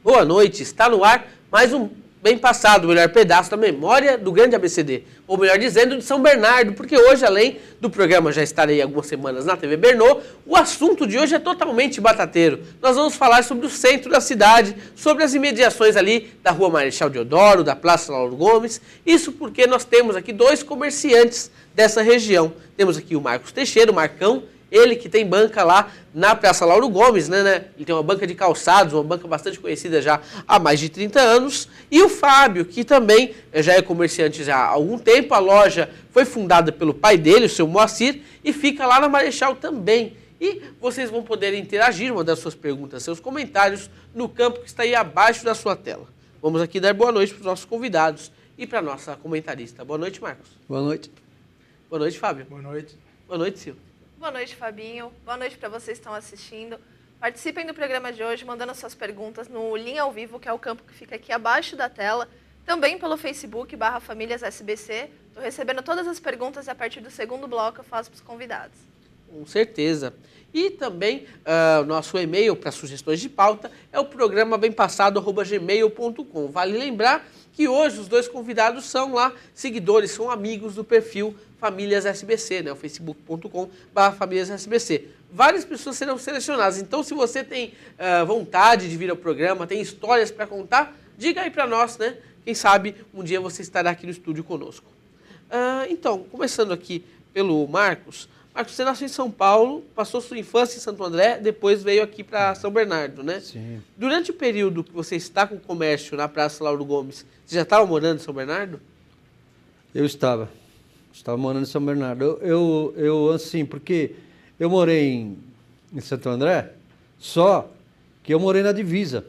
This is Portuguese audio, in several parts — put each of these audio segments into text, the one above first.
Boa noite, está no ar mais um Bem Passado, o melhor pedaço da memória do grande ABCD. Ou melhor dizendo, de São Bernardo, porque hoje, além do programa já estar aí algumas semanas na TV Bernô, o assunto de hoje é totalmente batateiro. Nós vamos falar sobre o centro da cidade, sobre as imediações ali da Rua Marechal Deodoro, da Praça Lauro Gomes. Isso porque nós temos aqui dois comerciantes dessa região. Temos aqui o Marcos Teixeira, o Marcão, ele que tem banca lá na Praça Lauro Gomes, né? Ele tem uma banca de calçados, uma banca bastante conhecida já há mais de 30 anos. E o Fábio, que também já é comerciante já há algum tempo. A loja foi fundada pelo pai dele, o seu Moacir, e fica lá na Marechal também. E vocês vão poder interagir, mandar suas perguntas, seus comentários no campo que está aí abaixo da sua tela. Vamos aqui dar boa noite para os nossos convidados e para a nossa comentarista. Boa noite, Marcos. Boa noite. Boa noite, Fábio. Boa noite. Boa noite, Sil. Boa noite, Fabinho. Boa noite para vocês que estão assistindo. Participem do programa de hoje, mandando suas perguntas no Linha ao Vivo, que é o campo que fica aqui abaixo da tela. Também pelo Facebook, /FamíliasSBC. Estou recebendo todas as perguntas e a partir do segundo bloco eu faço para os convidados. Com certeza. E também nosso e-mail para sugestões de pauta é o programa bempassado@gmail.com. Vale lembrar que hoje os dois convidados são lá seguidores, são amigos do perfil Famílias SBC, né? O facebook.com/famíliasSBC. Várias pessoas serão selecionadas. Então, se você tem vontade de vir ao programa, tem histórias para contar, diga aí para nós, né? Quem sabe um dia você estará aqui no estúdio conosco. Então, começando aqui pelo Marcos. Marcos, você nasceu em São Paulo, passou sua infância em Santo André, depois veio aqui para São Bernardo, né? Sim. Durante o período que você está com o comércio na Praça Lauro Gomes, você já estava morando em São Bernardo? Eu estava morando em São Bernardo. Eu assim, porque eu morei em Santo André, só que eu morei na divisa.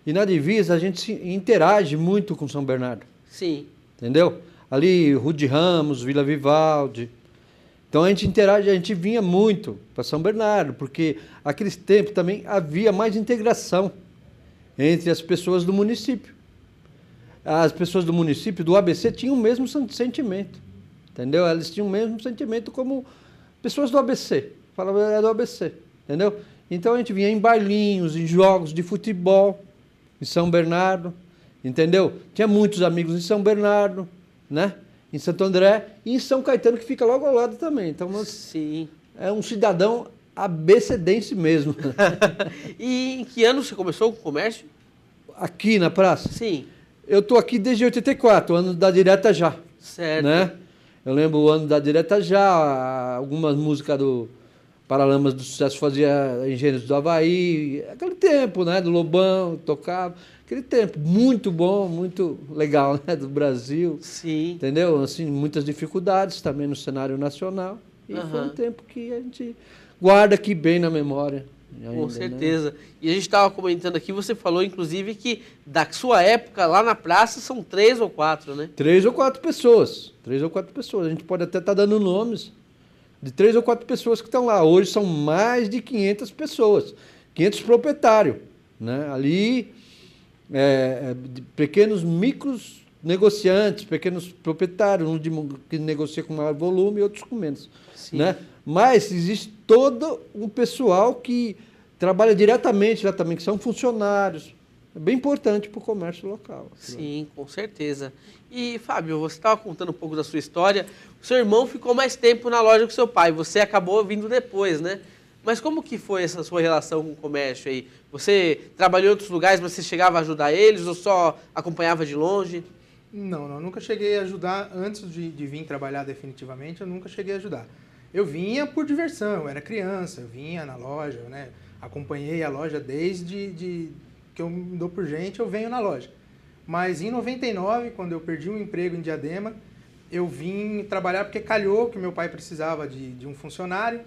E na divisa a gente se interage muito com São Bernardo. Sim. Entendeu? Ali, Rude Ramos, Vila Vivaldi. Então a gente interage, a gente vinha muito para São Bernardo, porque naqueles tempos também havia mais integração entre as pessoas do município. As pessoas do município, do ABC, tinham o mesmo sentimento, entendeu? Elas tinham o mesmo sentimento como pessoas do ABC, falavam era do ABC, entendeu? Então a gente vinha em bailinhos, em jogos de futebol, em São Bernardo, entendeu? Tinha muitos amigos em São Bernardo, né? Em Santo André e em São Caetano, que fica logo ao lado também. Então, sim, é um cidadão abecedense mesmo. E em que ano você começou com o comércio? Aqui na praça? Sim. Eu estou aqui desde 84, o ano da Direta Já. Certo. Né? Eu lembro o ano da Direta Já, algumas músicas do Paralamas do Sucesso fazia Engenheiros do Havaí, aquele tempo, né? Do Lobão, tocava. Aquele tempo muito bom, muito legal, né? Do Brasil. Sim. Entendeu? Assim, muitas dificuldades também no cenário nacional. E foi um tempo que a gente guarda aqui bem na memória. Ainda, com certeza. Né? E a gente estava comentando aqui, você falou inclusive que da sua época lá na praça são 3 ou 4, né? 3 ou 4 pessoas. 3 ou 4 pessoas. A gente pode até estar dando nomes de 3 ou 4 pessoas que estão lá. Hoje são mais de 500 pessoas. 500 proprietários. Né? Ali, de pequenos micros negociantes, pequenos proprietários, um que negocia com maior volume e outros com menos. Né? Mas existe todo um pessoal que trabalha diretamente lá também, que são funcionários. É bem importante para o comércio local. Sim, com certeza. E, Fábio, você estava contando um pouco da sua história. O seu irmão ficou mais tempo na loja que o seu pai. Você acabou vindo depois, né? Mas como que foi essa sua relação com o comércio aí? Você trabalhou em outros lugares, mas você chegava a ajudar eles ou só acompanhava de longe? Não, nunca cheguei a ajudar. Antes de vir trabalhar definitivamente, eu nunca cheguei a ajudar. Eu vinha por diversão, eu era criança, eu vinha na loja, né? Acompanhei a loja desde que eu me dou por gente, eu venho na loja. Mas em 99, quando eu perdi um emprego em Diadema, eu vim trabalhar porque calhou que meu pai precisava de um funcionário,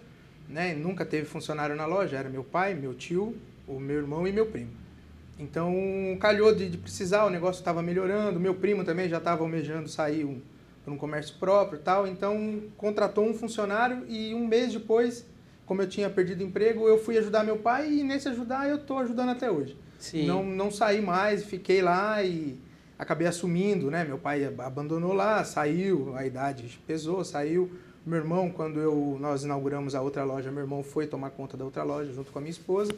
né? Nunca teve funcionário na loja, era meu pai, meu tio, o meu irmão e meu primo. Então, calhou de precisar, o negócio estava melhorando, meu primo também já estava almejando sair para um comércio próprio e tal, então contratou um funcionário e um mês depois, como eu tinha perdido emprego, eu fui ajudar meu pai e nesse ajudar eu estou ajudando até hoje. Sim. Não saí mais, fiquei lá e acabei assumindo, né? Meu pai abandonou lá, saiu, a idade pesou, saiu. Meu irmão, quando nós inauguramos a outra loja, meu irmão foi tomar conta da outra loja junto com a minha esposa.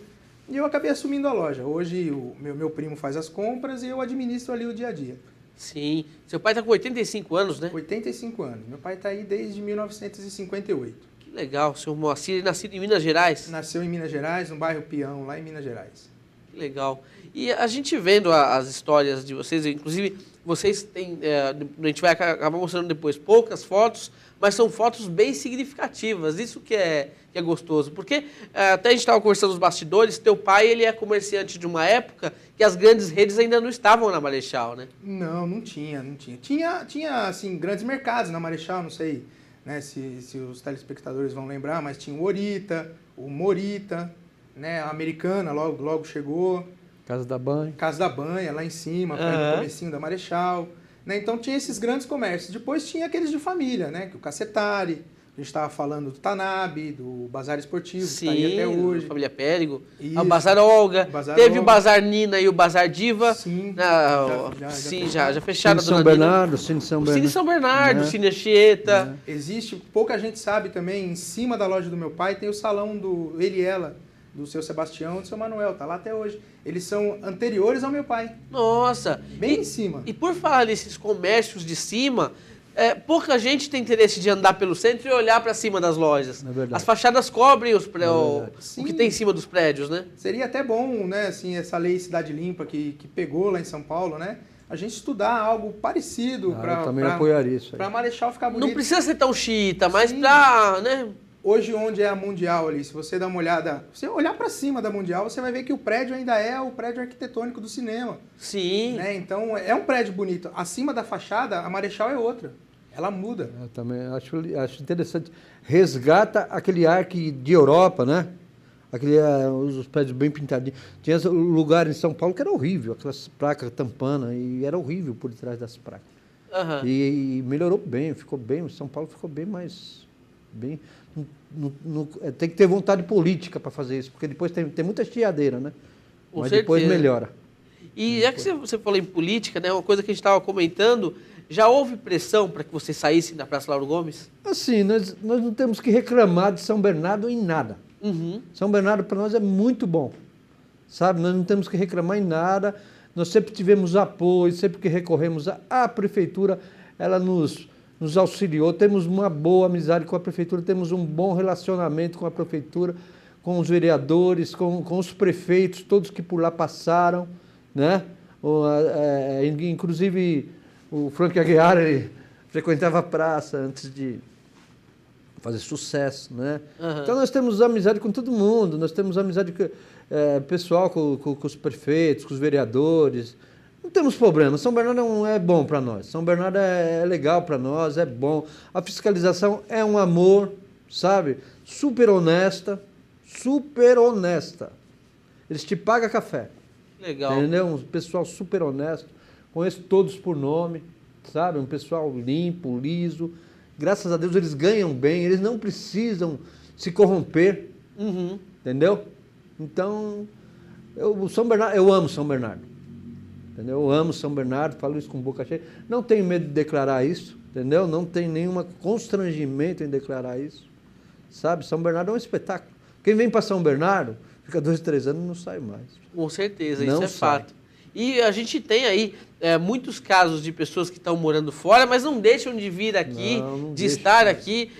E eu acabei assumindo a loja. Hoje o meu primo faz as compras e eu administro ali o dia a dia. Sim. Seu pai está com 85 anos, né? 85 anos. Meu pai está aí desde 1958. Que legal. Seu Moacir é nascido em Minas Gerais. Nasceu em Minas Gerais, no bairro Peão, lá em Minas Gerais. Que legal. E a gente vendo as histórias de vocês, inclusive vocês têm, a gente vai acabar mostrando depois poucas fotos, mas são fotos bem significativas. Isso que é gostoso. Porque até a gente estava conversando nos bastidores, teu pai ele é comerciante de uma época que as grandes redes ainda não estavam na Marechal, né? Não tinha. Tinha, assim, grandes mercados na Marechal, não sei, né, se os telespectadores vão lembrar, mas tinha o Orita, o Morita, né, a Americana logo chegou. Casa da Banha. Casa da Banha, lá em cima, no comecinho da Marechal. Né? Então tinha esses grandes comércios. Depois tinha aqueles de família, né? Que o Cacetari, a gente estava falando do Tanabe, do Bazar Esportivo, que está aí até hoje. Família Périgo. Isso. O Bazar Olga. Teve o Bazar Nina e o Bazar Diva. Sim, já fecharam. Cine São Bernardo, Cine São Bernardo. Cine São Bernardo, Cine Anchieta. Existe, pouca gente sabe também, em cima da loja do meu pai tem o salão do ele e ela, do seu Sebastião e do seu Manuel, tá lá até hoje. Eles são anteriores ao meu pai. Nossa. Bem em cima. E por falar nesses comércios de cima, pouca gente tem interesse de andar pelo centro e olhar para cima das lojas. É verdade. As fachadas cobrem o que tem em Sim. cima dos prédios, né? Seria até bom, né, assim, essa lei Cidade Limpa que pegou lá em São Paulo, né? A gente estudar algo parecido Eu também apoiaria isso aí. para Marechal ficar bonito. Não precisa ser tão xiita, mas Sim. pra, né? Hoje, onde é a Mundial ali, se você dar uma olhada, se você olhar para cima da Mundial, você vai ver que o prédio ainda é o prédio arquitetônico do cinema. Sim. Né? Então, é um prédio bonito. Acima da fachada, a Marechal é outra. Ela muda. Eu também acho interessante. Resgata aquele ar de Europa, né? Os prédios bem pintadinhos. Tinha lugar em São Paulo que era horrível, aquelas placas tampando, e era horrível por trás das placas. Aham. E melhorou bem, ficou bem. São Paulo ficou bem mais... tem que ter vontade política para fazer isso, porque depois tem muita chiadeira, né? Com Mas certeza. depois melhora. E já que você falou em política, né? Uma coisa que a gente estava comentando, já houve pressão para que você saísse da Praça Lauro Gomes? Assim, nós não temos que reclamar de São Bernardo em nada. Uhum. São Bernardo para nós é muito bom, sabe? Nós não temos que reclamar em nada, nós sempre tivemos apoio, sempre que recorremos à prefeitura, ela nos auxiliou, temos uma boa amizade com a prefeitura, temos um bom relacionamento com a prefeitura, com os vereadores, com os prefeitos, todos que por lá passaram, né? Inclusive o Frank Aguiar, ele frequentava a praça antes de fazer sucesso, né? Uhum. Então nós temos amizade com todo mundo, nós temos amizade pessoal com os prefeitos, com os vereadores. Não temos problema. São Bernardo é bom para nós. São Bernardo é legal para nós, é bom. A fiscalização é um amor, sabe? Super honesta. Eles te pagam café. Legal. Entendeu? Um pessoal super honesto. Conheço todos por nome, sabe? Um pessoal limpo, liso. Graças a Deus eles ganham bem, eles não precisam se corromper. Uhum. Entendeu? Então, eu amo São Bernardo. Entendeu? Eu amo São Bernardo, falo isso com boca cheia. Não tenho medo de declarar isso, entendeu? Não tenho nenhum constrangimento em declarar isso. Sabe? São Bernardo é um espetáculo. Quem vem para São Bernardo, fica 2, 3 anos e não sai mais. Com certeza, Não isso é sai. fato. E a gente tem aí muitos casos de pessoas que estão morando fora, mas não deixam de vir aqui, Não de deixam. estar aqui.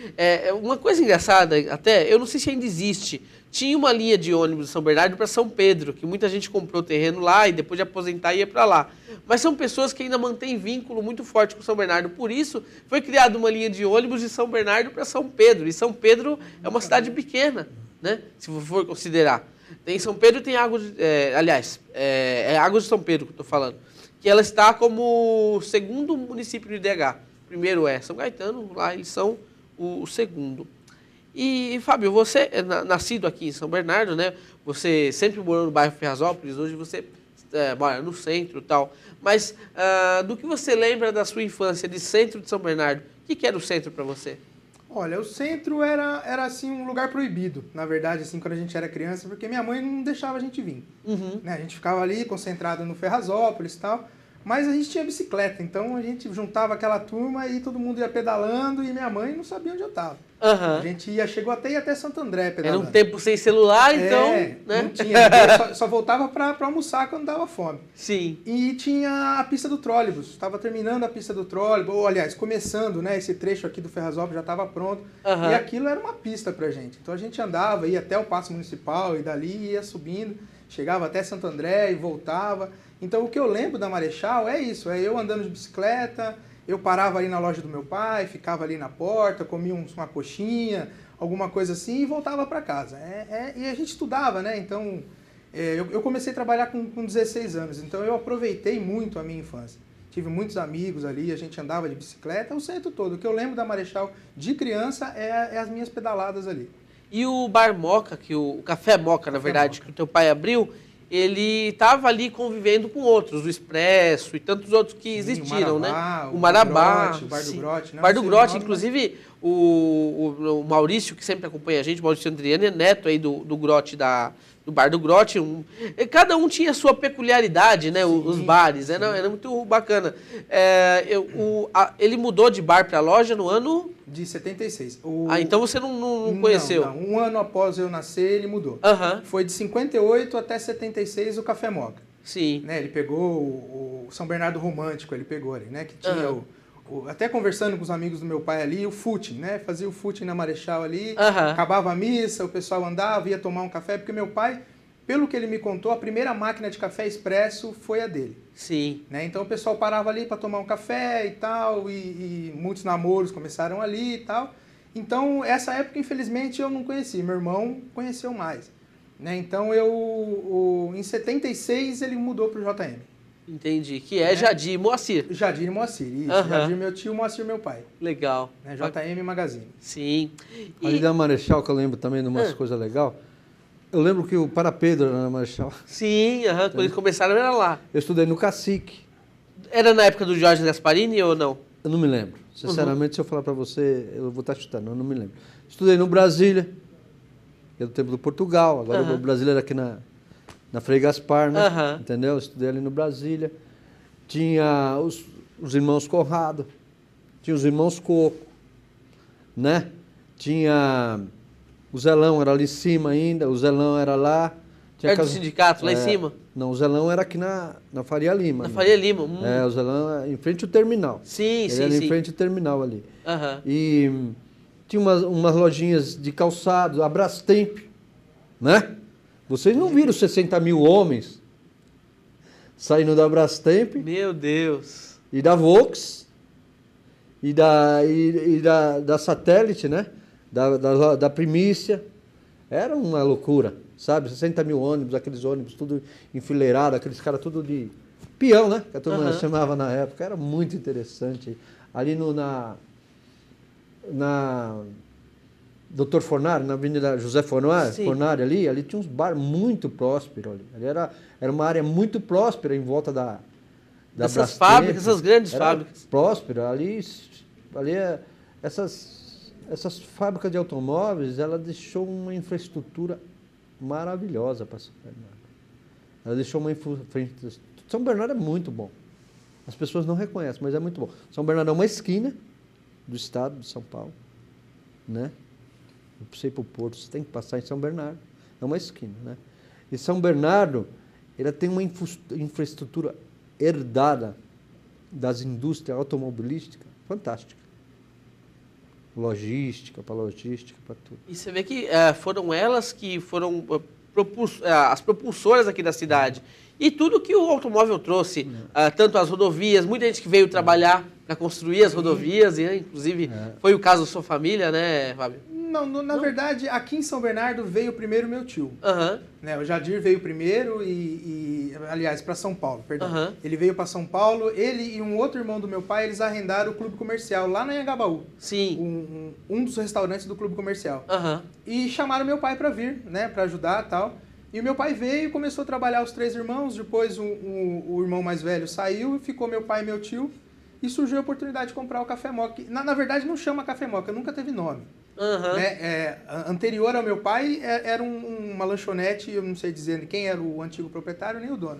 Uma coisa engraçada, até, eu não sei se ainda existe, tinha uma linha de ônibus de São Bernardo para São Pedro, que muita gente comprou terreno lá e depois de aposentar ia para lá. Mas são pessoas que ainda mantêm vínculo muito forte com São Bernardo. Por isso, foi criada uma linha de ônibus de São Bernardo para São Pedro. E São Pedro é uma cidade pequena, né? Se for considerar. Tem São Pedro e tem Águas... é Águas de São Pedro que eu estou falando. Que ela está como o segundo município do IDH. O primeiro é São Caetano, lá eles são o segundo. E, Fábio, você é nascido aqui em São Bernardo, né? Você sempre morou no bairro Ferrazópolis, hoje você mora no centro e tal. Mas do que você lembra da sua infância de centro de São Bernardo? O que era o centro para você? Olha, o centro era assim um lugar proibido, na verdade, assim, quando a gente era criança, porque minha mãe não deixava a gente vir. Uhum. Né? A gente ficava ali concentrado no Ferrazópolis e tal, mas a gente tinha bicicleta, então a gente juntava aquela turma e todo mundo ia pedalando e minha mãe não sabia onde eu estava. Aham. A gente chegou até ir até Santo André Era pedalando. um tempo sem celular, então, né? Não tinha, ninguém só voltava para almoçar quando dava fome. Sim. E tinha a pista do trólebus, estava terminando a pista do trólebus, ou aliás, começando, né, esse trecho aqui do Ferrazópolis já estava pronto, Aham. e aquilo era uma pista pra gente. Então a gente andava, ia até o Paço Municipal, e dali ia subindo, chegava até Santo André e voltava. Então o que eu lembro da Marechal é isso, é eu andando de bicicleta, eu parava ali na loja do meu pai, ficava ali na porta, comia uma coxinha, alguma coisa assim, e voltava para casa. E a gente estudava, né? Então, eu comecei a trabalhar com 16 anos, então eu aproveitei muito a minha infância. Tive muitos amigos ali, a gente andava de bicicleta o centro todo. O que eu lembro da Marechal de criança é as minhas pedaladas ali. E o Bar Moca, o Café Moca, na verdade, Moca. que o teu pai abriu, ele estava ali convivendo com outros, o Expresso e tantos outros que existiram, né? O Marabá, o Bar do Grote. O Bar do Grote, inclusive, o Maurício, que sempre acompanha a gente, o Maurício Andriani, é neto aí do Grote, do Bar do Grote. Cada um tinha a sua peculiaridade, né? Os bares, era muito bacana. Ele mudou de bar para loja no ano... De 76. então você não conheceu? Não. Um ano após eu nascer, ele mudou. Aham. Foi de 58 até 76 o Café Moca. Sim. Né, ele pegou o São Bernardo Romântico, ele pegou ali, né? Que tinha até conversando com os amigos do meu pai ali, o footing, né? Fazia o footing na Marechal ali, acabava a missa, o pessoal andava, ia tomar um café, porque meu pai, pelo que ele me contou, a primeira máquina de café expresso foi a dele. Sim. Né? Então o pessoal parava ali para tomar um café e tal, e muitos namoros começaram ali e tal. Então essa época, infelizmente, eu não conheci, meu irmão conheceu mais. Né? Então em 76 ele mudou para o JM. Entendi, que é Jadir e Moacir. Jadir e Moacir, isso. Jadir meu tio, Moacir meu pai. Legal. Né? JM Magazine. Sim. Ali da Marechal, que eu lembro também de umas coisas legais. Eu lembro que o Para Pedro era na Marechal. Sim, quando eles começaram era lá. Eu estudei no Cacique. Era na época do Jorge Gasparini ou não? Eu não me lembro. Sinceramente, se eu falar para você, eu vou estar chutando, eu não me lembro. Estudei no Brasília, que é do tempo do Portugal. Agora o Brasília era aqui na Frei Gaspar, né? Entendeu? Estudei ali no Brasília. Tinha os irmãos Corrado, tinha os irmãos Coco, né? Tinha o Zelão, era ali em cima ainda, o Zelão era lá. Era do sindicato, lá em cima? Não, o Zelão era aqui na Faria Lima. Na Faria Lima. O Zelão em frente ao terminal. Sim, Ele era em frente ao terminal ali. Aham. E tinha umas lojinhas de calçados, a Brastemp, né? Vocês não viram 60 mil homens saindo da Brastemp Meu Deus. e da Volks e da Satélite, né? Da Primícia. Era uma loucura, sabe? 60 mil ônibus, aqueles ônibus tudo enfileirado, aqueles caras tudo de peão, né? Que a turma chamava na época. Era muito interessante. Ali na Dr. Fornari, na Avenida José Fornari ali tinha uns bar muito prósperos ali. Ali era uma área muito próspera em volta da Essas Brastemp. fábricas, essas grandes fábricas. Próspera. Ali essas fábricas de automóveis, ela deixou uma infraestrutura maravilhosa para São Bernardo. Ela deixou uma infraestrutura... São Bernardo é muito bom. As pessoas não reconhecem, mas é muito bom. São Bernardo é uma esquina do estado de São Paulo, né? Você ir para o Porto, você tem que passar em São Bernardo. É uma esquina, né? E São Bernardo, ela tem uma infraestrutura herdada das indústrias automobilísticas fantástica. Logística, para tudo. E você vê que foram elas que foram as propulsoras aqui da cidade. E tudo que o automóvel trouxe, tanto as rodovias, muita gente que veio trabalhar para construir as rodovias, e inclusive foi o caso da sua família, né, Fábio? Não, na verdade, aqui em São Bernardo veio primeiro meu tio. Né, o Jadir veio primeiro aliás, para São Paulo, perdão. Ele veio para São Paulo, ele e um outro irmão do meu pai, eles arrendaram o clube comercial lá na Anhangabaú. Sim. Um dos restaurantes do clube comercial. E chamaram meu pai para vir, né, para ajudar e tal. E o meu pai veio e começou a trabalhar os 3 irmãos, depois o irmão mais velho saiu, ficou meu pai e meu tio, e surgiu a oportunidade de comprar o Café Moca. Na verdade, não chama Café Moca, nunca teve nome. Né? Anterior ao meu pai, era uma lanchonete, eu não sei dizer quem era o antigo proprietário, nem o dono.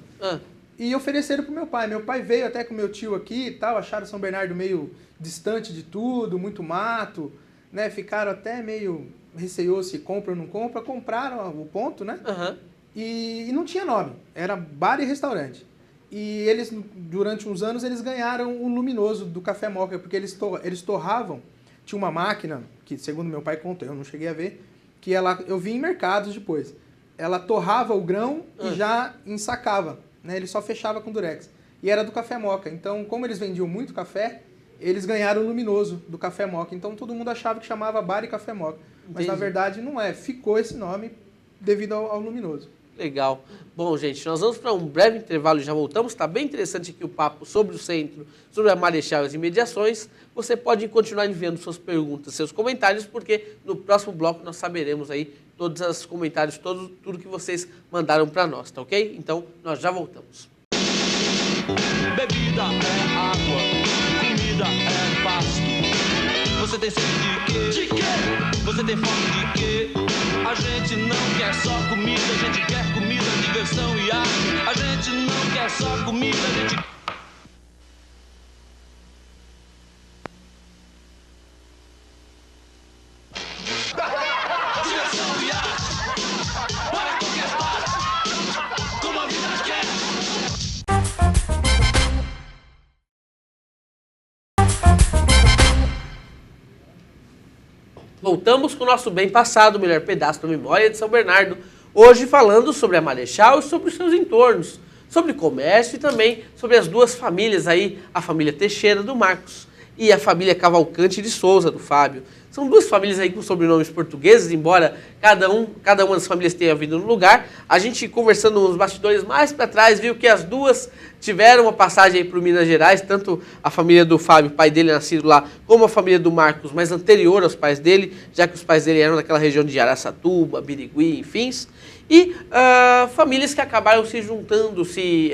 E ofereceram pro meu pai. Meu pai veio até com meu tio aqui e tal, acharam São Bernardo meio distante de tudo, muito mato, né, ficaram até meio receosos se compra ou não compra, compraram o ponto, né? Aham. E não tinha nome, era bar e restaurante. E eles, durante uns anos, eles ganharam o luminoso do Café Moca, porque eles torravam. Tinha uma máquina, que segundo meu pai contou, eu não cheguei a ver, que eu vi em mercados depois. Ela torrava o grão e já ensacava, né? Ele só fechava com durex. E era do Café Moca. Então, como eles vendiam muito café, eles ganharam o luminoso do Café Moca. Então, todo mundo achava que chamava bar e Café Moca. Mas, na verdade, não é. Ficou esse nome devido ao luminoso. Legal. Bom, gente, nós vamos para um breve intervalo e já voltamos. Está bem interessante aqui o papo sobre o centro, sobre a Marechal e as imediações. Você pode continuar enviando suas perguntas, seus comentários, porque no próximo bloco nós saberemos aí todos os comentários, tudo que vocês mandaram para nós, tá ok? Então, nós já voltamos. Bebida é água, comida é pasto. Você tem sede de quê? De quê? Você tem fome de quê? A gente não quer só comida, a gente quer comida, diversão e arte. A gente não quer só comida, a gente... Diversão e arte. Para qualquer parte, como a vida quer. Voltamos com o nosso bem passado, o melhor pedaço da memória de São Bernardo. Hoje falando sobre a Marechal e sobre os seus entornos, sobre comércio e também sobre as duas famílias aí, a família Teixeira do Marcos e a família Cavalcante de Souza do Fábio. São duas famílias aí com sobrenomes portugueses, embora cada uma das famílias tenha vindo no lugar. A gente conversando nos bastidores mais para trás, viu que as duas tiveram uma passagem aí para Minas Gerais, tanto a família do Fábio, pai dele nascido lá, como a família do Marcos, mas anterior aos pais dele, já que os pais dele eram daquela região de Araçatuba, Birigui, enfim. E famílias que acabaram se juntando, se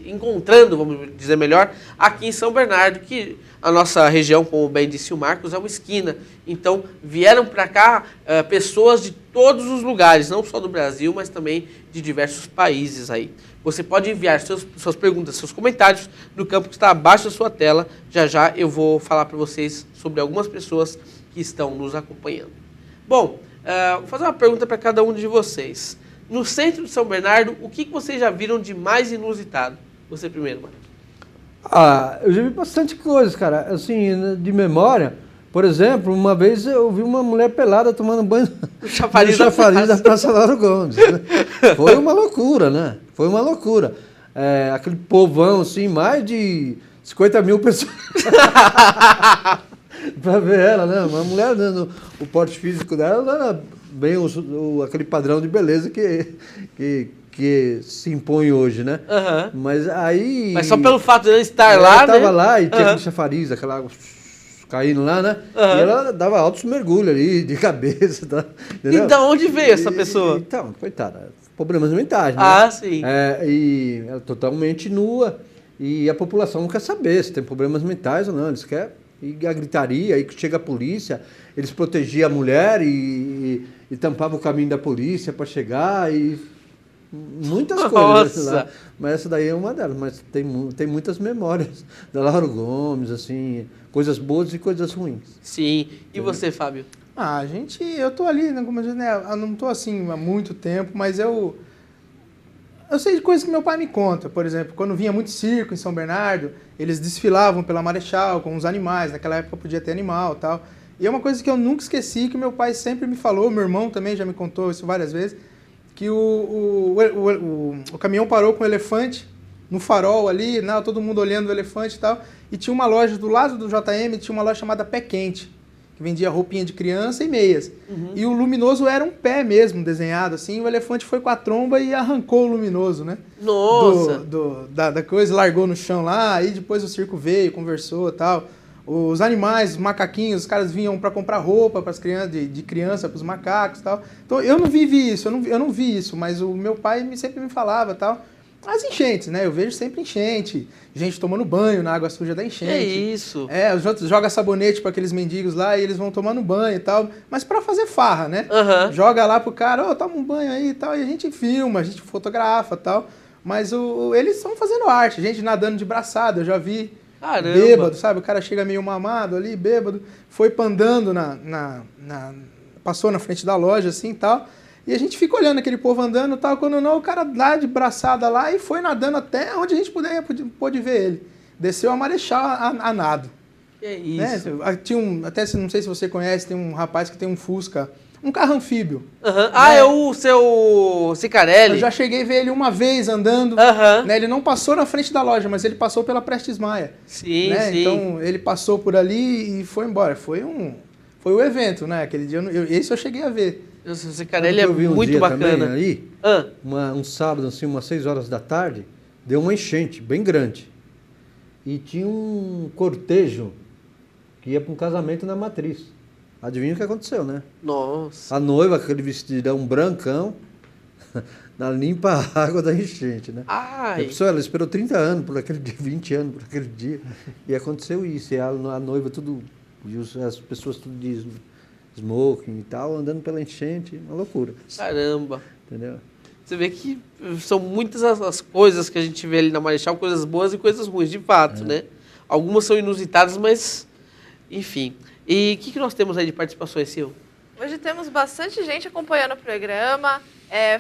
encontrando, vamos dizer melhor, aqui em São Bernardo, que a nossa região, como bem disse o Marcos, é uma esquina. Então, vieram para cá pessoas de todos os lugares, não só do Brasil, mas também de diversos países aí. Você pode enviar suas perguntas, seus comentários no campo que está abaixo da sua tela. Já já eu vou falar para vocês sobre algumas pessoas que estão nos acompanhando. Bom, vou fazer uma pergunta para cada um de vocês. No centro de São Bernardo, o que vocês já viram de mais inusitado? Você primeiro, Marcos. Eu já vi bastante coisas, cara. Assim, de memória, por exemplo, uma vez eu vi uma mulher pelada tomando banho no chafariz da Praça Lauro Gomes. Né? Foi uma loucura, né? Foi uma loucura. Aquele povão, assim, mais de 50 mil pessoas. Pra ver ela, né? Uma mulher, né? O porte físico dela não era bem aquele padrão de beleza que se impõe hoje, né? Uhum. Mas só pelo fato de ela estar lá, né? Ela estava lá e tinha aquele chafariz, aquela água caindo lá, né? E ela dava altos mergulhos ali, de cabeça, tá? Entendeu? E de onde veio essa pessoa? Então, coitada, problemas mentais, né? Sim. E ela totalmente nua. E a população não quer saber se tem problemas mentais ou não, eles querem. E a gritaria, aí que chega a polícia, eles protegiam a mulher e tampavam o caminho da polícia para chegar e muitas coisas lá. Mas essa daí é uma delas, mas tem muitas memórias da Lauro Gomes, assim, coisas boas e coisas ruins. Sim. E você, Fábio? Eu tô ali, né, como eu disse, né, eu não tô assim há muito tempo, mas eu sei de coisas que meu pai me conta. Por exemplo, quando vinha muito circo em São Bernardo, eles desfilavam pela Marechal com os animais. Naquela época podia ter animal e tal. E é uma coisa que eu nunca esqueci, que meu pai sempre me falou, meu irmão também já me contou isso várias vezes, que o caminhão parou com o elefante no farol ali, né, todo mundo olhando o elefante e tal. E tinha uma loja do lado do JM, tinha uma loja chamada Pé Quente, que vendia roupinha de criança e meias. Uhum. E o luminoso era um pé mesmo, desenhado assim, e o elefante foi com a tromba e arrancou o luminoso, né? Nossa! Da coisa, largou no chão lá, aí depois o circo veio, conversou e tal. Os animais, os macaquinhos, os caras vinham para comprar roupa para as crianças, de criança, para os macacos e tal. Então eu não vivi isso, eu não vi isso, mas o meu pai sempre me falava e tal. As enchentes, né? Eu vejo sempre enchente, gente tomando banho na água suja da enchente. É isso. Os outros jogam sabonete para aqueles mendigos lá e eles vão tomando banho e tal, mas para fazer farra, né? Uhum. Joga lá pro cara, toma um banho aí e tal, e a gente filma, a gente fotografa e tal, mas eles estão fazendo arte, gente nadando de braçada, eu já vi Caramba. bêbado, sabe? O cara chega meio mamado ali, bêbado, foi andando passou na frente da loja assim e tal. E a gente fica olhando aquele povo andando e tal, quando não, o cara dá de braçada lá e foi nadando até onde a gente pôde ver ele. Desceu a Marechal a nado. Que isso. Né? Tinha até não sei se você conhece, tem um rapaz que tem um Fusca, um carro anfíbio. Ah, é o seu Cicarelli? Eu já cheguei a ver ele uma vez andando. Né? Ele não passou na frente da loja, mas ele passou pela Prestes Maia. Sim, né? sim. Então ele passou por ali e foi embora. Foi o evento, né? Aquele dia, esse eu cheguei a ver. O Cicarelli é Eu vi um muito dia bacana. também aí, um sábado, assim, umas 6 horas da tarde, deu uma enchente bem grande. E tinha um cortejo que ia para um casamento na Matriz. Adivinha o que aconteceu, né? Nossa. A noiva, aquele vestidão brancão, na limpa água da enchente, né? Ai. A pessoa, ela esperou 30 anos por aquele dia, 20 anos por aquele dia, e aconteceu isso. E a noiva tudo, e as pessoas tudo de smoking e tal, andando pela enchente, uma loucura. Caramba. Entendeu? Você vê que são muitas as coisas que a gente vê ali na Marechal, coisas boas e coisas ruins, de fato, né? Algumas são inusitadas, mas, enfim. E o que nós temos aí de participações, Sil? Hoje temos bastante gente acompanhando o programa.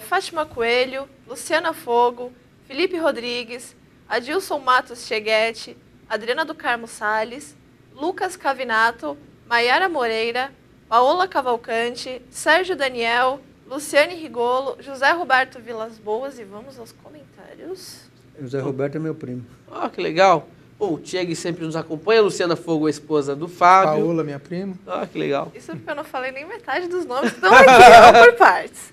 Fátima Coelho, Luciana Fogo, Felipe Rodrigues, Adilson Matos Cheguete, Adriana do Carmo Salles, Lucas Cavinato, Maiara Moreira, Paola Cavalcante, Sérgio Daniel, Luciane Rigolo, José Roberto Vilas Boas e vamos aos comentários. José Roberto é meu primo. Ah, que legal. Bom, o Tieg sempre nos acompanha, a Luciana Fogo, a esposa do Fábio. Paola, minha prima. Ah, que legal. Isso porque eu não falei nem metade dos nomes que estão aqui, ó, por partes.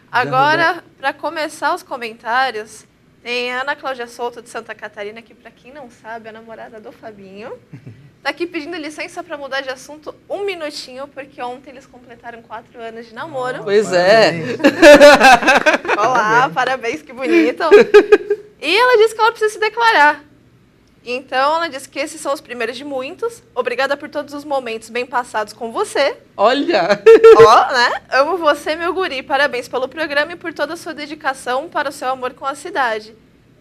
Agora, para começar os comentários, tem a Ana Cláudia Souto de Santa Catarina, que para quem não sabe, é a namorada do Fabinho. Tá aqui pedindo licença para mudar de assunto um minutinho, porque ontem eles completaram 4 anos de namoro. Pois é. Olá, parabéns, que bonito. E ela disse que ela precisa se declarar. Então, ela disse que esses são os primeiros de muitos. Obrigada por todos os momentos bem passados com você. Olha! Ó, né? Amo você, meu guri. Parabéns pelo programa e por toda a sua dedicação para o seu amor com a cidade.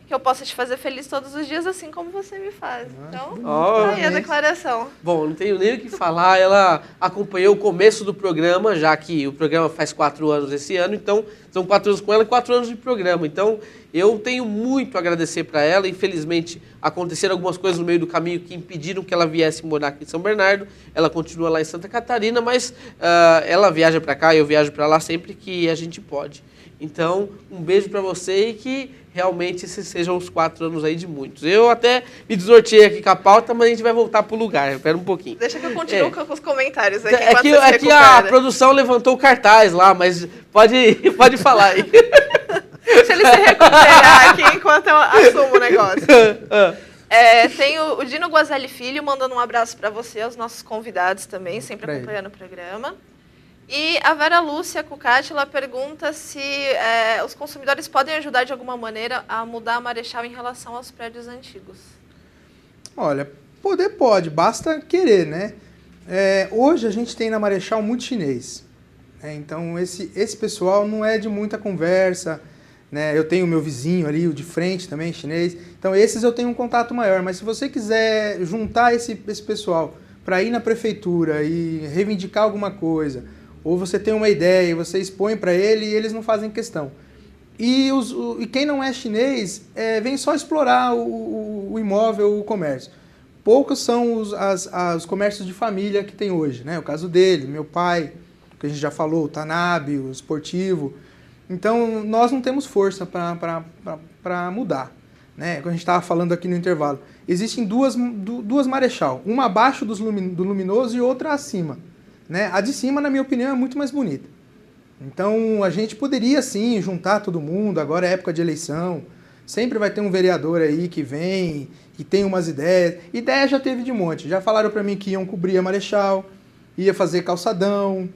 Que eu possa te fazer feliz todos os dias, assim como você me faz. Então, tá aí a declaração. Bom, não tenho nem o que falar. Ela acompanhou o começo do programa, já que o programa faz 4 anos esse ano. Então, são 4 anos com ela e 4 anos de programa. Então, eu tenho muito a agradecer para ela. Infelizmente, aconteceram algumas coisas no meio do caminho que impediram que ela viesse morar aqui em São Bernardo. Ela continua lá em Santa Catarina, mas ela viaja para cá e eu viajo para lá sempre que a gente pode. Então, um beijo para você e que realmente esses sejam os 4 anos aí de muitos. Eu até me desnorteei aqui com a pauta, mas a gente vai voltar pro lugar. Espera um pouquinho. Deixa que eu continuo com os comentários aqui. É que a produção levantou o cartaz lá, mas pode falar aí. Deixa ele se recuperar aqui enquanto eu assumo o negócio. Tem o Dino Guazelli Filho mandando um abraço para você, aos nossos convidados também, sempre acompanhando o programa. E a Vera Lúcia Cucati, ela pergunta se os consumidores podem ajudar de alguma maneira a mudar a Marechal em relação aos prédios antigos. Olha, poder pode, basta querer, né? Hoje a gente tem na Marechal muito chinês. Então esse pessoal não é de muita conversa, né? Eu tenho o meu vizinho ali, o de frente também, chinês. Então esses eu tenho um contato maior. Mas se você quiser juntar esse pessoal para ir na prefeitura e reivindicar alguma coisa, ou você tem uma ideia e você expõe para ele e eles não fazem questão. E quem não é chinês vem só explorar o imóvel, o comércio. Poucos são os comércios de família que tem hoje, né? O caso dele, meu pai, que a gente já falou, o Tanabe, o Esportivo. Então, nós não temos força para mudar, né? Como a gente estava falando aqui no intervalo. Existem duas Marechal, uma abaixo do Luminoso e outra acima. Né? A de cima, na minha opinião, é muito mais bonita. Então, a gente poderia, sim, juntar todo mundo. Agora é época de eleição. Sempre vai ter um vereador aí que vem e tem umas ideias. Ideia já teve de monte. Já falaram para mim que iam cobrir a Marechal, ia fazer calçadão,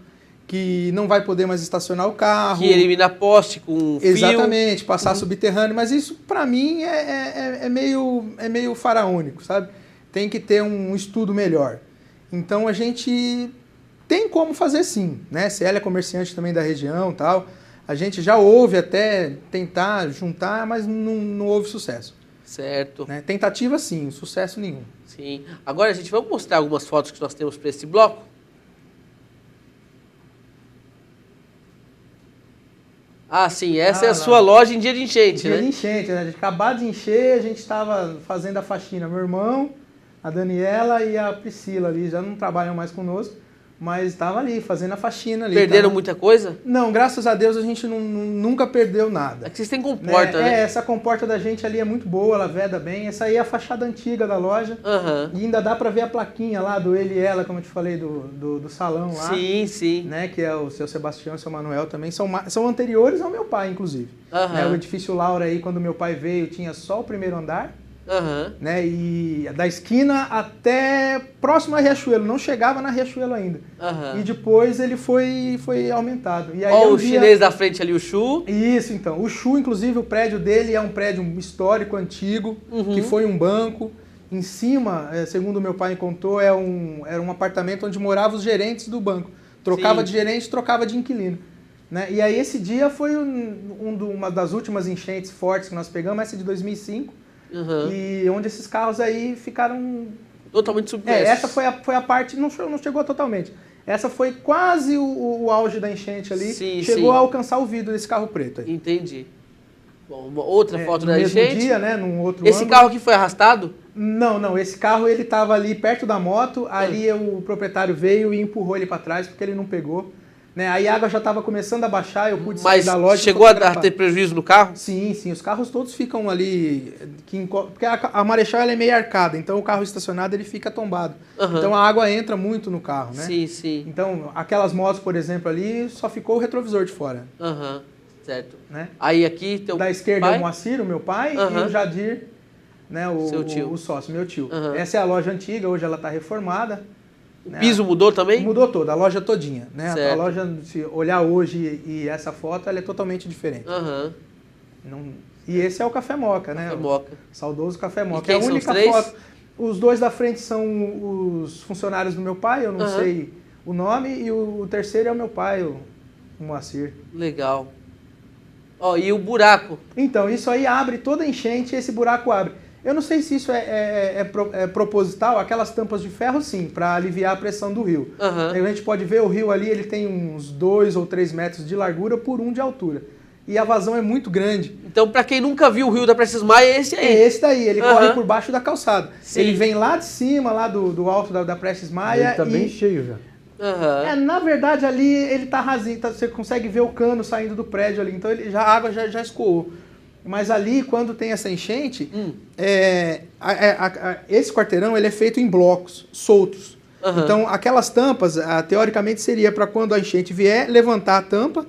que não vai poder mais estacionar o carro. Que eliminar poste com fio. Exatamente, passar subterrâneo. Mas isso, para mim, é meio faraônico, sabe? Tem que ter um estudo melhor. Então, a gente tem como fazer sim, né? Se ela é comerciante também da região e tal, a gente já ouve até tentar juntar, mas não houve sucesso. Certo. Né? Tentativa sim, sucesso nenhum. Sim. Agora, gente, vamos mostrar algumas fotos que nós temos para esse bloco? Ah, sim, essa é a sua loja em dia de enchente, Dia né? de enchente, né? A gente acabou de encher, a gente estava fazendo a faxina. Meu irmão, a Daniela e a Priscila ali já não trabalham mais conosco, mas estava ali fazendo a faxina ali. Perderam tava... muita coisa? Não, graças a Deus a gente nunca perdeu nada. É que vocês têm comporta, né? Essa comporta da gente ali é muito boa, ela veda bem. Essa aí é a fachada antiga da loja. Aham. E ainda dá pra ver a plaquinha lá do ele e ela, como eu te falei, do salão lá. Sim, sim. Né, que é o seu Sebastião e o seu Manuel também. São anteriores ao meu pai, inclusive. Aham. Né, o edifício Laura aí, quando meu pai veio, tinha só o primeiro andar. Aham. Né, e da esquina até próximo a Riachuelo. Não chegava na Riachuelo ainda. Aham. E depois ele foi aumentado. E aí Ó, um o dia- chinês da frente ali, o Chu. Isso, então. O Chu, inclusive, o prédio dele é um prédio histórico, antigo, que foi um banco. Em cima, segundo meu pai contou, era um apartamento onde moravam os gerentes do banco. Trocava Sim. de gerente, trocava de inquilino. Né? E aí esse dia foi uma das últimas enchentes fortes que nós pegamos, essa de 2005, Aham. e onde esses carros aí ficaram... Totalmente submersos. essa foi a parte, não chegou totalmente. Essa foi quase o auge da enchente ali. Sim, chegou sim. a alcançar o vidro desse carro preto aí. Entendi. Bom, uma outra foto no da mesmo enchente. dia, né, num outro Esse ângulo. carro aqui foi arrastado? Não, esse carro ele tava ali perto da moto, ali o proprietário veio e empurrou ele para trás porque ele não pegou, né? Aí a água já estava começando a baixar, eu pude sair Mas da loja. e chegou a fotografar. ter prejuízo no carro? Sim, os carros todos ficam ali, porque a Marechal ela é meio arcada, então o carro estacionado ele fica tombado. Aham. Então a água entra muito no carro, né? Sim, sim. Então aquelas motos, por exemplo, ali só ficou o retrovisor de fora, Aham. Certo. né? Aí aqui tem o Da esquerda pai. é o Moacir, o meu pai, Aham. e o Jadir, né, Seu tio. o sócio, meu tio. Aham. Essa é a loja antiga, hoje ela está reformada. O piso mudou também? Mudou toda, a loja todinha. Né? A Certo. loja, se olhar hoje e essa foto, ela é totalmente diferente. Aham. E esse é o Café Moca, né? Café Moca. O saudoso Café Moca. quem É a são os única três? foto. Os dois da frente são os funcionários do meu pai, eu não Aham. sei o nome, e o terceiro é o meu pai, o Moacir. Legal. Ó, e o buraco? Então, isso aí abre toda a enchente e esse buraco abre. Eu não sei se isso é proposital, aquelas tampas de ferro sim, para aliviar a pressão do rio. Aham. Aí a gente pode ver o rio ali, ele tem uns 2 ou 3 metros de largura por 1 de altura. E a vazão é muito grande. Então, pra quem nunca viu o rio da Prestes Maia, é esse aí. É esse daí, ele Aham. corre por baixo da calçada. Sim. Ele vem lá de cima, lá do alto da Prestes Maia. Ele tá e... bem cheio já. Aham. Na verdade, ali ele tá rasinho, você consegue ver o cano saindo do prédio ali, então a água já escoou. Mas ali, quando tem essa enchente, esse quarteirão ele é feito em blocos, soltos. Aham. Então, aquelas tampas, teoricamente, seria para quando a enchente vier, levantar a tampa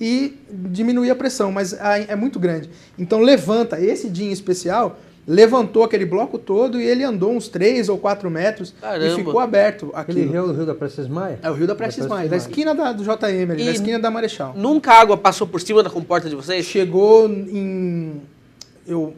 e diminuir a pressão, mas é muito grande. Então, levanta, esse dia em especial, levantou aquele bloco todo e ele andou uns 3 ou 4 metros Caramba. e ficou aberto Aquele aquilo. rio da Prestes Maia? É o Rio da Prestes Maia, da esquina do JM ali, E da esquina da Marechal. Nunca a água passou por cima da comporta de vocês? Chegou eu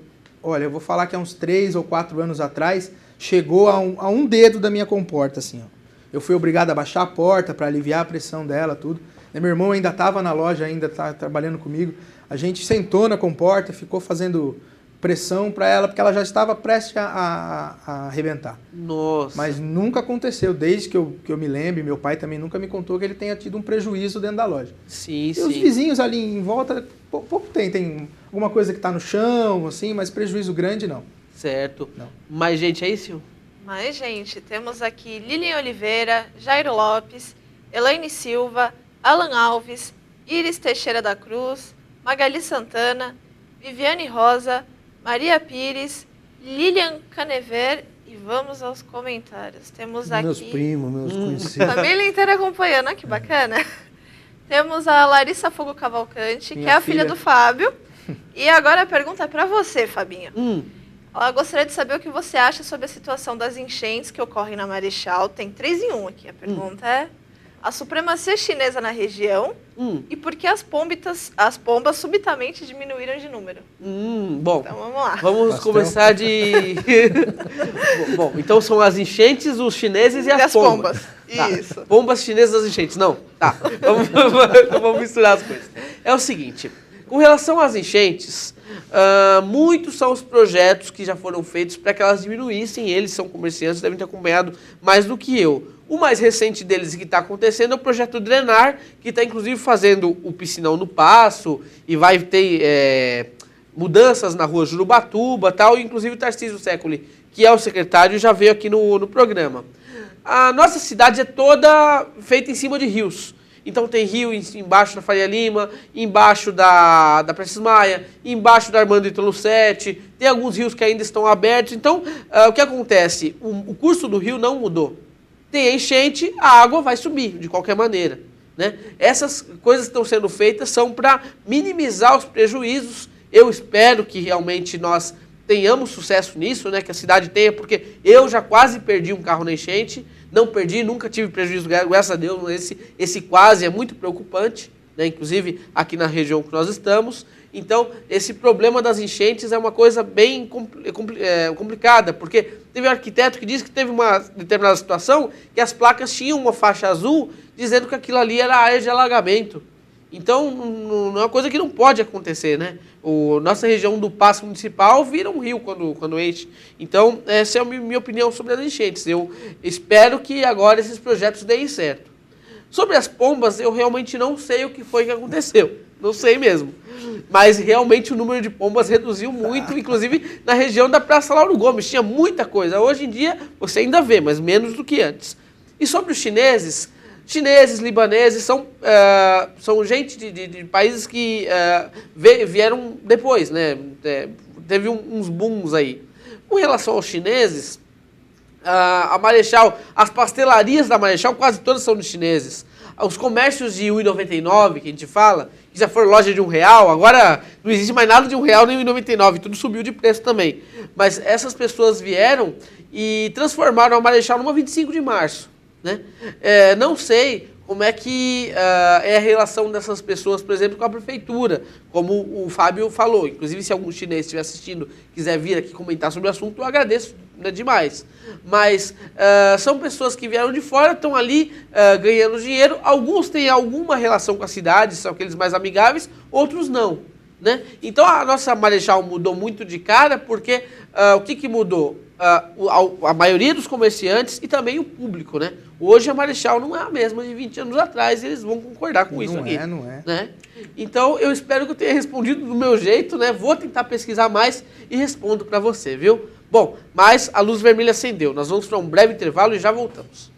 vou falar que há uns 3 ou 4 anos atrás, chegou a um dedo da minha comporta, assim, ó. Eu fui obrigado a baixar a porta para aliviar a pressão dela, tudo. E meu irmão ainda estava na loja, ainda tá trabalhando comigo. A gente sentou na comporta, ficou fazendo pressão para ela, porque ela já estava prestes a arrebentar. Nossa. Mas nunca aconteceu, desde que eu me lembro, meu pai também nunca me contou que ele tenha tido um prejuízo dentro da loja. Sim, E os sim. vizinhos ali em volta, pouco tem alguma coisa que está no chão, assim, mas prejuízo grande não. Certo. Não. Mais gente aí, Sil? Mas, gente, temos aqui Lilian Oliveira, Jairo Lopes, Elaine Silva, Alan Alves, Iris Teixeira da Cruz, Magali Santana, Viviane Rosa, Maria Pires, Lilian Canever e vamos aos comentários. Temos aqui Meus primos, meus conhecidos. família inteira acompanhando, que bacana. Temos a Larissa Fogo Cavalcante, que Minha é a filha filha. do Fábio. E agora a pergunta é para você, Fabinho. Ela gostaria de saber o que você acha sobre a situação das enchentes que ocorrem na Marechal. Tem 3 em 1 aqui. A pergunta é a supremacia chinesa na região e por que as pombas subitamente diminuíram de número. Bom, Então vamos lá. vamos Pastel. começar de... bom, então são as enchentes, os chineses e as pombas. Tá. Isso. Pombas chinesas, as enchentes. Não, tá. Vamos misturar as coisas. É o seguinte, Com relação às enchentes, muitos são os projetos que já foram feitos para que elas diminuíssem. Eles são comerciantes, devem ter acompanhado mais do que eu. O mais recente deles que está acontecendo é o projeto Drenar, que está inclusive fazendo o piscinão no Passo e vai ter mudanças na rua Jurubatuba, tal. Inclusive o Tarcísio Séculi, que é o secretário, já veio aqui no programa. A nossa cidade é toda feita em cima de rios. Então tem rio embaixo da Faria Lima, embaixo da Prestes Maia, embaixo da Armando Ítalo 7, tem alguns rios que ainda estão abertos. Então, o que acontece? O curso do rio não mudou. Tem enchente, a água vai subir, de qualquer maneira, né? Essas coisas que estão sendo feitas são para minimizar os prejuízos. Eu espero que realmente nós tenhamos sucesso nisso, né? Que a cidade tenha, porque eu já quase perdi um carro na enchente. Não perdi, nunca tive prejuízo, graças a Deus. Esse quase é muito preocupante, né? Inclusive aqui na região que nós estamos. Então, esse problema das enchentes é uma coisa bem complicada, porque teve um arquiteto que disse que teve uma determinada situação que as placas tinham uma faixa azul dizendo que aquilo ali era área de alagamento. Então, não é uma coisa que não pode acontecer, né? Nossa região do Paço Municipal vira um rio quando enche. Então, essa é a minha opinião sobre as enchentes. Eu espero que agora esses projetos deem certo. Sobre as pombas, eu realmente não sei o que foi que aconteceu. Não sei mesmo. Mas realmente o número de pombas reduziu muito, inclusive na região da Praça Lauro Gomes. Tinha muita coisa. Hoje em dia você ainda vê, mas menos do que antes. E sobre os chineses, libaneses, são gente de países que vieram depois, né? Teve uns booms aí. Com relação aos chineses, a Marechal, as pastelarias da Marechal quase todas são de chineses. Os comércios de R$1,99 que a gente fala, que já foram loja de R$1, agora não existe mais nada de R$1 nem R$1,99, tudo subiu de preço também. Mas essas pessoas vieram e transformaram a Marechal numa 25 de março. Né? Não sei como é que é a relação dessas pessoas, por exemplo, com a prefeitura, como o Fábio falou. Inclusive, se algum chinês estiver assistindo, quiser vir aqui comentar sobre o assunto, eu agradeço, né, demais. Mas são pessoas que vieram de fora, estão ali ganhando dinheiro. Alguns têm alguma relação com a cidade, são aqueles mais amigáveis, outros não. Né? Então, a nossa Marechal mudou muito de cara, porque o que mudou? A maioria dos comerciantes e também o público, né? Hoje a Marechal não é a mesma de 20 anos atrás, eles vão concordar com isso aqui. Não é. Né? Então, eu espero que eu tenha respondido do meu jeito, né? Vou tentar pesquisar mais e respondo para você, viu? Bom, mas a luz vermelha acendeu. Nós vamos para um breve intervalo e já voltamos.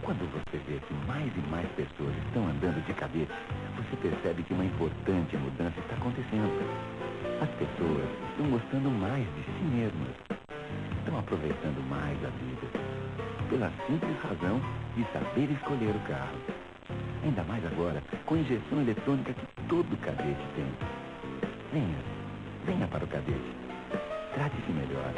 Quando você vê que mais e mais pessoas estão andando de cabeça, você percebe que uma importante mudança está acontecendo. As pessoas estão gostando mais de si mesmas, estão aproveitando mais a vida, pela simples razão de saber escolher o carro. Ainda mais agora, com a injeção eletrônica que todo cadete tem. Venha para o cadete. Trate-se melhor.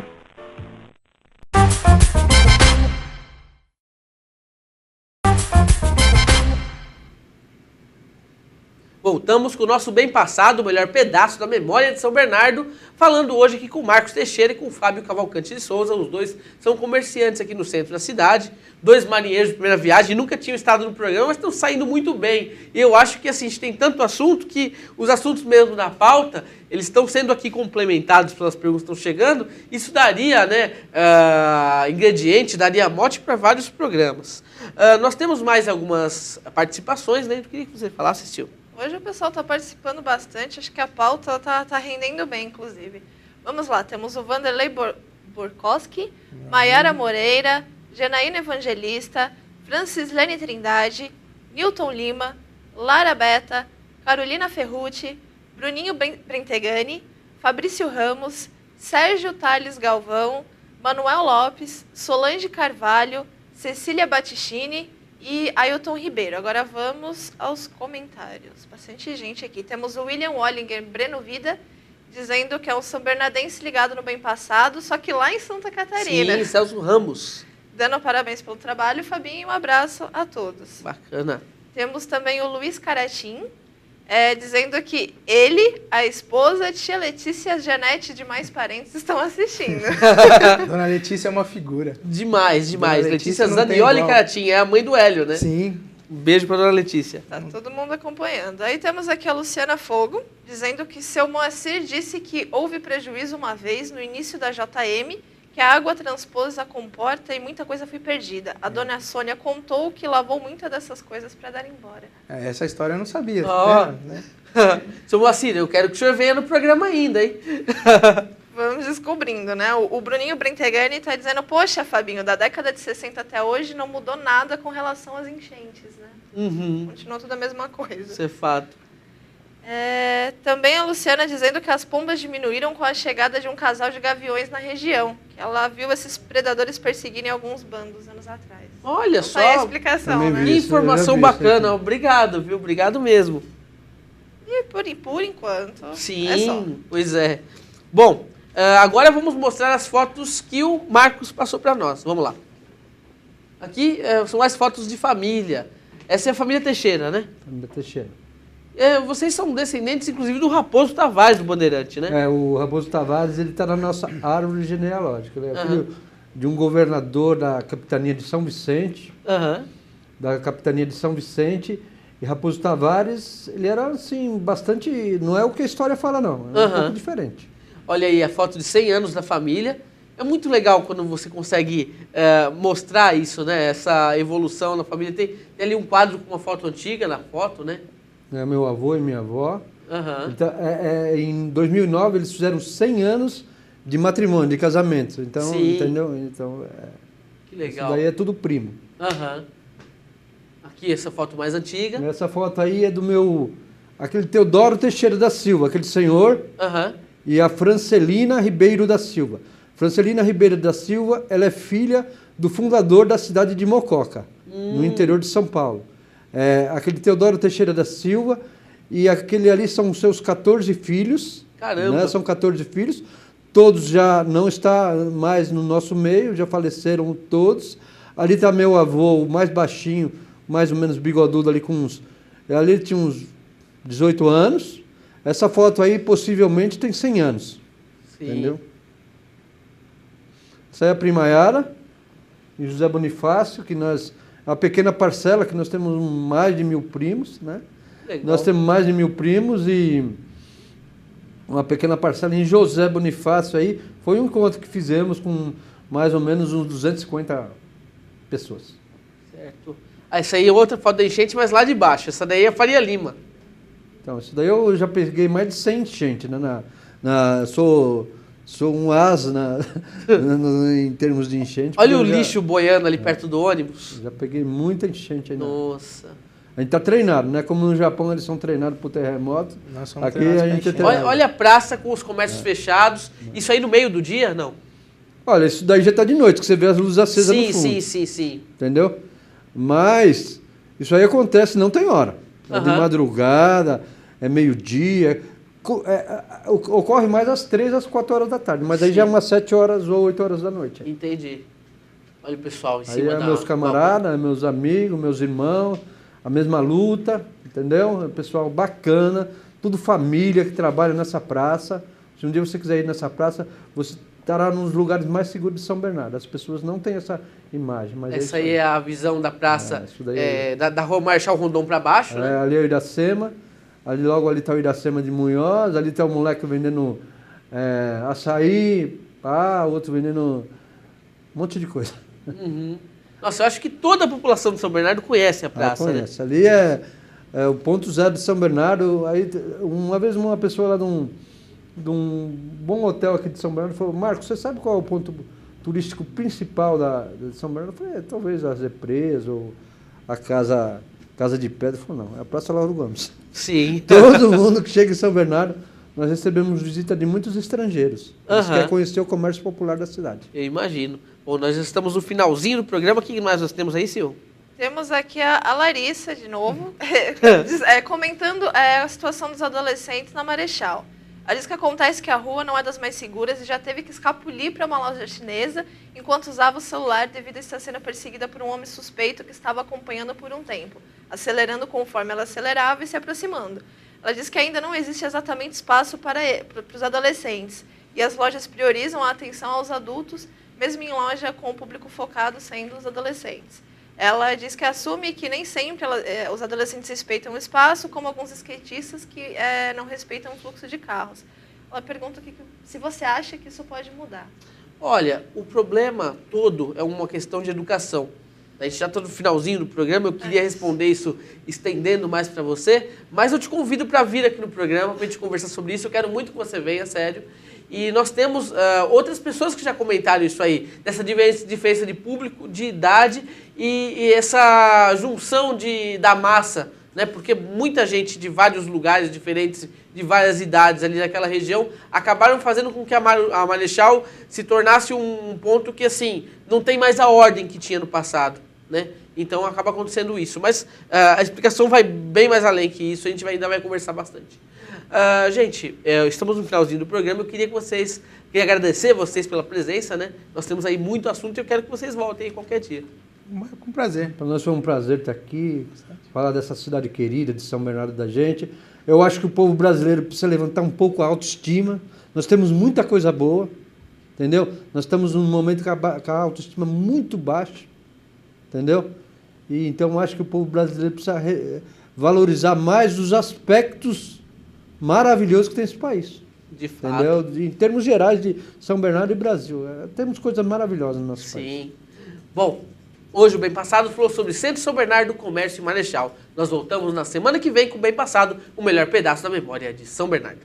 Voltamos com o nosso bem passado, o melhor pedaço da memória de São Bernardo, falando hoje aqui com o Marcos Teixeira e com o Fábio Cavalcante de Souza. Os dois são comerciantes aqui no centro da cidade, dois marinheiros de primeira viagem, nunca tinham estado no programa, mas estão saindo muito bem. E eu acho que assim, a gente tem tanto assunto que os assuntos mesmo da pauta, eles estão sendo aqui complementados pelas perguntas que estão chegando. Isso daria, né, ingrediente, daria mote para vários programas. Nós temos mais algumas participações, né? Eu queria que você falasse, Sil. Hoje o pessoal está participando bastante, acho que a pauta está rendendo bem, inclusive. Vamos lá, temos o Vanderlei Borkowski, Maiara Moreira, Janaína Evangelista, Francislene Trindade, Newton Lima, Lara Beta, Carolina Ferrucci, Bruninho Brentegani, Fabrício Ramos, Sérgio Tales Galvão, Manuel Lopes, Solange Carvalho, Cecília Battistini e Ailton Ribeiro. Agora vamos aos comentários. Bastante gente aqui. Temos o William Wallinger Breno Vida, dizendo que é um São Bernardense ligado no bem passado, só que lá em Santa Catarina. Sim, Celso Ramos. Dando parabéns pelo trabalho, Fabinho, um abraço a todos. Bacana. Temos também o Luiz Caratim, dizendo que ele, a esposa, tia Letícia e a Janete, demais parentes, estão assistindo. Dona Letícia é uma figura. Demais. Dona Letícia Zanioli Caratim, é a mãe do Hélio, né? Sim. Um beijo para dona Letícia. Tá todo mundo acompanhando. Aí temos aqui a Luciana Fogo, dizendo que seu Moacir disse que houve prejuízo uma vez no início da JM, que a água transpôs a comporta e muita coisa foi perdida. A dona Sônia contou que lavou muitas dessas coisas para dar embora. Essa história eu não sabia. Ó. Né? Seu Moacir, eu quero que o senhor venha no programa ainda, hein? Vamos descobrindo, né? O Bruninho Brentegani está dizendo, poxa, Fabinho, da década de 60 até hoje não mudou nada com relação às enchentes, né? Continua tudo a mesma coisa. Isso é fato. Também a Luciana dizendo que as pombas diminuíram com a chegada de um casal de gaviões na região. Que ela viu esses predadores perseguirem alguns bandos anos atrás. Olha Então, só. tá aí a explicação, Também né? vi Que isso, eu já informação vi bacana. isso Obrigado, viu? Obrigado mesmo. E por enquanto, Sim, é só. pois é. Bom, agora vamos mostrar as fotos que o Marcos passou para nós. Vamos lá. Aqui são as fotos de família. Essa é a família Teixeira, né? Família Teixeira. Vocês são descendentes, inclusive, do Raposo Tavares, do Bandeirante, né? O Raposo Tavares, ele está na nossa árvore genealógica. Ele é filho de um governador da capitania de São Vicente, da capitania de São Vicente. E Raposo Tavares, ele era, assim, bastante... Não é o que a história fala, não. É um pouco diferente. Olha aí a foto de 100 anos da família. É muito legal quando você consegue mostrar isso, né? Essa evolução na família. Tem ali um quadro com uma foto antiga na foto, né? Meu avô e minha avó. Então, em 2009, eles fizeram 100 anos de matrimônio, de casamento. Então, Sim. entendeu? Então, Que legal. isso daí é tudo primo. Aqui essa foto mais antiga. Essa foto aí é do aquele Teodoro Teixeira da Silva, aquele senhor, e a Francelina Ribeiro da Silva. Francelina Ribeiro da Silva, ela é filha do fundador da cidade de Mococa, no interior de São Paulo. Aquele Teodoro Teixeira da Silva, e aquele ali são os seus 14 filhos. Caramba! Né? São 14 filhos. Todos já não estão mais no nosso meio, já faleceram todos. Ali está meu avô, o mais baixinho, mais ou menos bigodudo ali com uns... Ali ele tinha uns 18 anos. Essa foto aí possivelmente tem 100 anos. Sim. Entendeu? Essa é a prima Yara e José Bonifácio, que nós... A pequena parcela, que nós temos mais de 1000 primos, né? Legal. Nós temos mais de 1000 primos e uma pequena parcela em José Bonifácio aí. Foi um encontro que fizemos com mais ou menos uns 250 pessoas. Certo. Essa aí é outra foto da enchente, mas lá de baixo. Essa daí é a Faria Lima. Então, isso daí eu já peguei mais de 100 enchentes, né? Sou um asa em termos de enchente. Olha o lixo boiando ali perto do ônibus. Já peguei muita enchente aí. Nossa. A gente está treinado, né? Como no Japão eles são treinados por terremoto. Nós somos Aqui treinados a pra gente é encher. treinado. Olha a praça com os comércios fechados. Isso aí no meio do dia? Não. Olha, isso daí já está de noite, que você vê as luzes acesas no fundo. Sim. Entendeu? Mas isso aí acontece, não tem hora. É de madrugada, é meio-dia. Ocorre mais às 3, às 4 horas da tarde. Mas aí já é umas 7 horas ou 8 horas da noite. Entendi. Olha o pessoal em Aí cima da... meus camaradas, meus amigos, meus irmãos, a mesma luta, entendeu? É pessoal bacana, tudo família que trabalha nessa praça. Se um dia você quiser ir nessa praça, você estará nos lugares mais seguros de São Bernardo. As pessoas não têm essa imagem. Mas Essa isso aí é a visão da praça isso daí da Rua Marechal Rondon para baixo, né? Ali é o Iracema, logo ali está o Iracema de Munhoz, ali está o moleque vendendo açaí, outro vendendo um monte de coisa. Nossa, eu acho que toda a população de São Bernardo conhece a praça, né? Conhece. Ali é o ponto zero de São Bernardo. Aí, uma vez uma pessoa lá de um bom hotel aqui de São Bernardo falou: Marcos, você sabe qual é o ponto turístico principal de São Bernardo? Eu falei: talvez a Represa ou a Casa de Pedra. Ele falou: não, é a Praça Lauro Gomes. Sim. Todo mundo que chega em São Bernardo, nós recebemos visita de muitos estrangeiros. Eles querem conhecer o comércio popular da cidade. Eu imagino. Bom, nós já estamos no finalzinho do programa. O que mais nós temos aí, Sil? Temos aqui a Larissa, de novo, comentando a situação dos adolescentes na Marechal. Ela diz que acontece que a rua não é das mais seguras e já teve que escapulir para uma loja chinesa enquanto usava o celular devido a estar sendo perseguida por um homem suspeito que estava acompanhando por um tempo, acelerando conforme ela acelerava e se aproximando. Ela diz que ainda não existe exatamente espaço para os adolescentes e as lojas priorizam a atenção aos adultos, mesmo em loja com o público focado sendo os adolescentes. Ela diz que assume que nem sempre os adolescentes respeitam o espaço, como alguns skatistas que não respeitam o fluxo de carros. Ela pergunta se você acha que isso pode mudar. Olha, o problema todo é uma questão de educação. A gente já está no finalzinho do programa, eu queria responder isso estendendo mais para você, mas eu te convido para vir aqui no programa para a gente conversar sobre isso. Eu quero muito que você venha, sério. E nós temos outras pessoas que já comentaram isso aí, dessa diferença de público, de idade e essa junção da massa, né? Porque muita gente de vários lugares diferentes, de várias idades ali naquela região, acabaram fazendo com que a Marechal se tornasse um ponto que, assim, não tem mais a ordem que tinha no passado, né? Então acaba acontecendo isso. Mas a explicação vai bem mais além que isso, a gente ainda vai conversar bastante. Gente, estamos no finalzinho do programa, eu queria agradecer vocês pela presença, né? Nós temos aí muito assunto e eu quero que vocês voltem aí qualquer dia. Com prazer. Para nós foi um prazer estar aqui, falar dessa cidade querida de São Bernardo da gente. Eu acho que o povo brasileiro precisa levantar um pouco a autoestima. Nós temos muita coisa boa, entendeu? Nós estamos num momento com a autoestima muito baixa, entendeu? E então eu acho que o povo brasileiro precisa valorizar mais os aspectos maravilhosos que tem esse país. De fato. Entendeu? Em termos gerais de São Bernardo e Brasil. Temos coisas maravilhosas no nosso país. Sim. Bom, hoje o Bem Passado falou sobre Centro São Bernardo, Comércio e Marechal. Nós voltamos na semana que vem com o Bem Passado, o melhor pedaço da memória de São Bernardo.